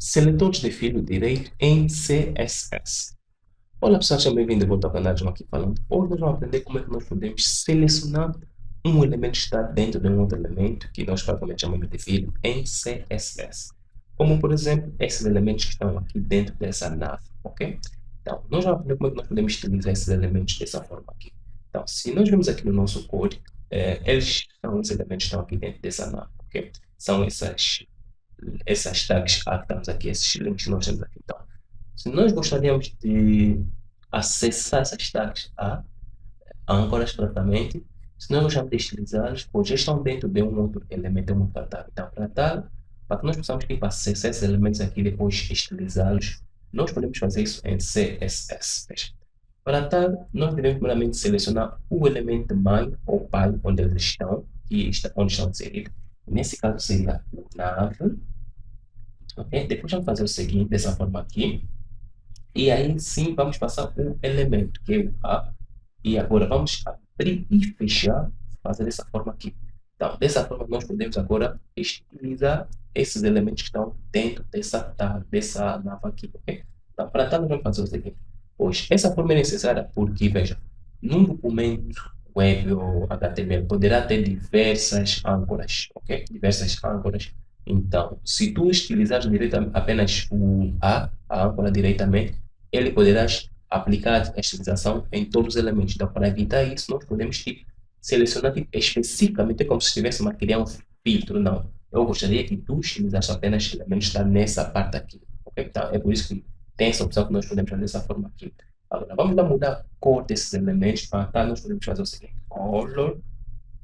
Seletores de fio direito em CSS. Olá pessoal, sejam bem-vindos de volta ao canal João aqui falando. Hoje nós vamos aprender como é que nós podemos selecionar um elemento que está dentro de um outro elemento, que nós praticamente chamamos de fio, em CSS. Como, por exemplo, esses elementos que estão aqui dentro dessa nave, ok? Então, nós vamos aprender como é que nós podemos utilizar esses elementos dessa forma aqui. Então, se nós vemos aqui no nosso código, eles são os elementos que estão aqui dentro dessa nave, ok? São essas tags que estamos aqui, esses links que nós temos aqui. Então, se nós gostaríamos de acessar essas tags a âncoras diretamente, se nós gostaríamos de estilizá-los, pois já estão dentro de um outro elemento, um outro tag. Então, para que nós possamos tipo, acessar esses elementos aqui e depois estilizá-los, nós podemos fazer isso em CSS. Veja. Para tal, nós devemos primeiramente selecionar o elemento main ou pai, onde eles estão, onde estão inseridos. Nesse caso seria o nav. Okay? Depois vamos fazer o seguinte, dessa forma aqui. E aí sim vamos passar o elemento, que é o A. E agora vamos abrir e fechar, fazer dessa forma aqui. Então, dessa forma nós podemos agora estilizar esses elementos que estão dentro dessa nave aqui. Okay? Então, para tal, nós vamos fazer o seguinte. Pois, essa forma é necessária porque, veja, num documento web ou HTML poderá ter diversas âncoras, ok? Diversas âncoras. Então, se tu utilizares apenas a âncora diretamente, ele poderá aplicar a estilização em todos os elementos. Então, para evitar isso, nós podemos tipo, selecionar tipo, especificamente como se estivéssemos a criar um filtro. Não, eu gostaria que tu utilizasse apenas elementos que estão nessa parte aqui. Okay? Então, é por isso que tem essa opção que nós podemos fazer dessa forma aqui. Agora, vamos lá mudar a cor desses elementos. Para tal, nós podemos fazer o seguinte. Color,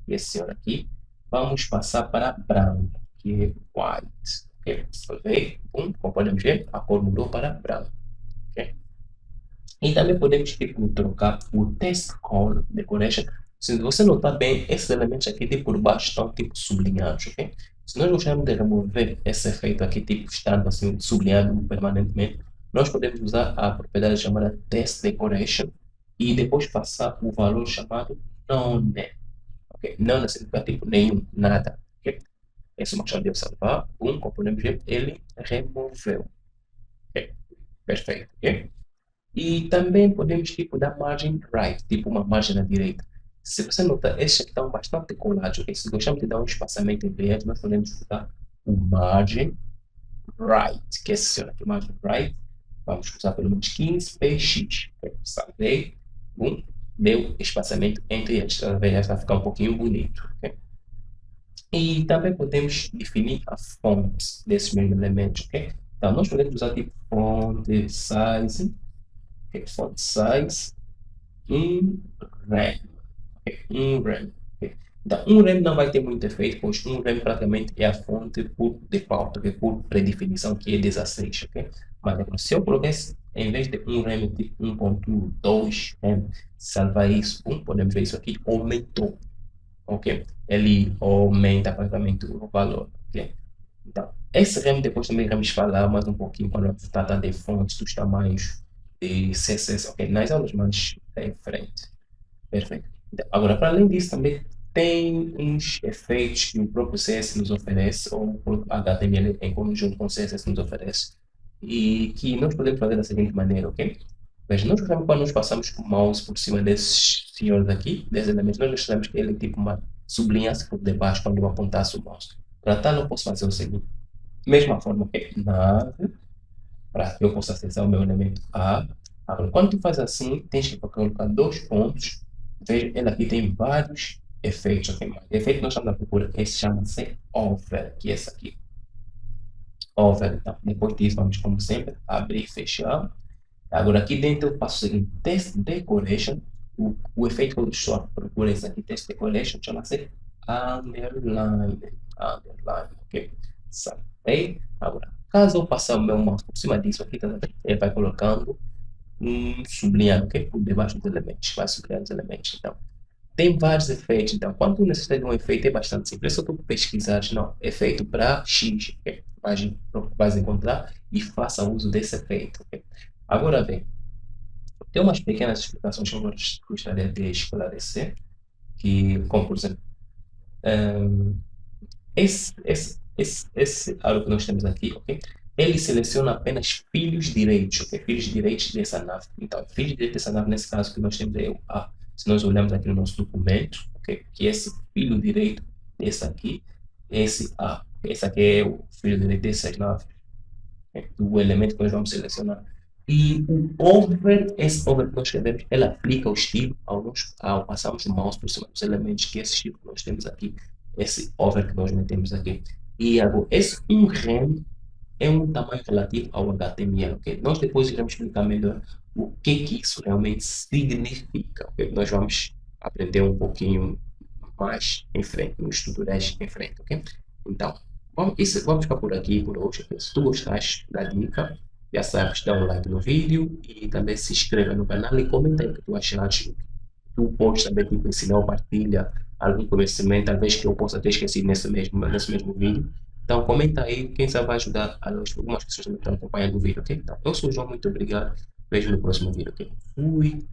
e esse senhor aqui. Vamos passar para branco, que é white. Ok? Ok? Como podemos ver, a cor mudou para branco. Okay? E também podemos tipo, trocar o text color decoration. Se você notar bem, esses elementos aqui tipo, por baixo estão tipo sublinhados. Okay? Se nós gostarmos de remover esse efeito aqui, tipo, estando assim sublinhado permanentemente, nós podemos usar a propriedade chamada text decoration e depois passar o valor chamado none. Okay? None significa tipo nenhum, nada. Okay? Essa é uma questão de observar. Como podemos ver, ele removeu. Okay? Perfeito. Okay? E também podemos tipo dar margem right, tipo uma margem à direita. Se você notar, estes aqui estão bastante colados. Okay? Se gostamos de dar um espaçamento entre eles, nós podemos usar o margem right, que é esse aqui, margem right. Vamos usar pelo menos 15 px. Salvei. Deu espaçamento entre eles. Talvez vai ficar um pouquinho bonito. Okay? E também podemos definir a fonte desses mesmos elementos. Okay? Então, nós podemos usar tipo font size. Font size, rem. Rem. Então, rem não vai ter muito efeito, pois rem praticamente é a fonte por default, okay? Por predefinição, que é 16. Okay? Mas agora, se eu colocasse, em vez de rem tipo 1.2 rem, salvar isso, podemos ver isso aqui, aumentou. Ok? Ele aumenta praticamente o valor. Okay? Então, esse rem depois também vamos falar mais um pouquinho quando se trata de fontes, dos tamanhos de CSS, ok? Nas aulas mais em frente. Perfeito. Então, agora, para além disso, também tem uns efeitos que o próprio CSS nos oferece, ou o próprio HTML em conjunto com o CSS nos oferece, e que nós podemos fazer da seguinte maneira, ok? Veja, nós gostamos quando nós passamos o mouse por cima desses senhores aqui, desses elementos, nós gostamos que ele tipo sublinhasse por debaixo quando eu apontasse o mouse. Para tal, eu posso fazer o seguinte. Mesma forma, ok? Nave, para que eu possa acessar o meu elemento A. Agora, quando tu faz assim, tens que colocar dois pontos. Veja, ele aqui tem vários efeitos. Okay? O efeito que nós estamos à procura, esse chama-se over, que é esse aqui. Over, então, depois disso, vamos, como sempre, abrir e fechar. Agora, aqui dentro eu passo o seguinte, test decoration. O efeito que eu estou à procura, esse aqui, test decoration, chama-se underline. Underline, ok? Salvei. Agora, caso eu passar o meu mouse por cima disso aqui, ele vai colocando um sublinhado, ok? Por debaixo dos elementos, vai sublinhar os elementos. Então, tem vários efeitos. Então, quando tu necessita de um efeito, é bastante simples. É só tu pesquisares, não, efeito para X, ok? Vais encontrar e faça uso desse efeito, ok? Agora, bem, tem umas pequenas explicações que eu gostaria de esclarecer, que, como por exemplo, esse aro que nós temos aqui, ok? ele seleciona apenas filhos direitos, ok? Filhos direitos dessa nave. Então, filhos direitos dessa nave, nesse caso que nós temos é o A. Se nós olharmos aqui no nosso documento, ok? Que esse filho direito desse aqui é esse A. Esse aqui é o filho direito dessas naves, okay? Do elemento que nós vamos selecionar. E o over, esse over que nós escrevemos, ele aplica o estilo ao passarmos o mouse por cima dos elementos, que é esse estilo que nós temos aqui, esse over que nós metemos aqui. E agora, esse um rem é um tamanho relativo ao HTML, ok? Nós depois iremos explicar melhor o que isso realmente significa, ok? Nós vamos aprender um pouquinho mais em frente, nos tutoriais em frente, ok? Então, vamos ficar por aqui por hoje, ok? Se tu gostaste da dica, já sabes, dá um like no vídeo e também se inscreva no canal e comenta aí o que tu achaste. Tu podes também tipo, ensinar ou partilha algum conhecimento, talvez que eu possa ter esquecido nesse mesmo vídeo. Então comenta aí, quem sabe vai ajudar algumas pessoas também que estão acompanhando o vídeo, ok? Então, eu sou o João, muito obrigado. Vejo no próximo vídeo, ok? Fui!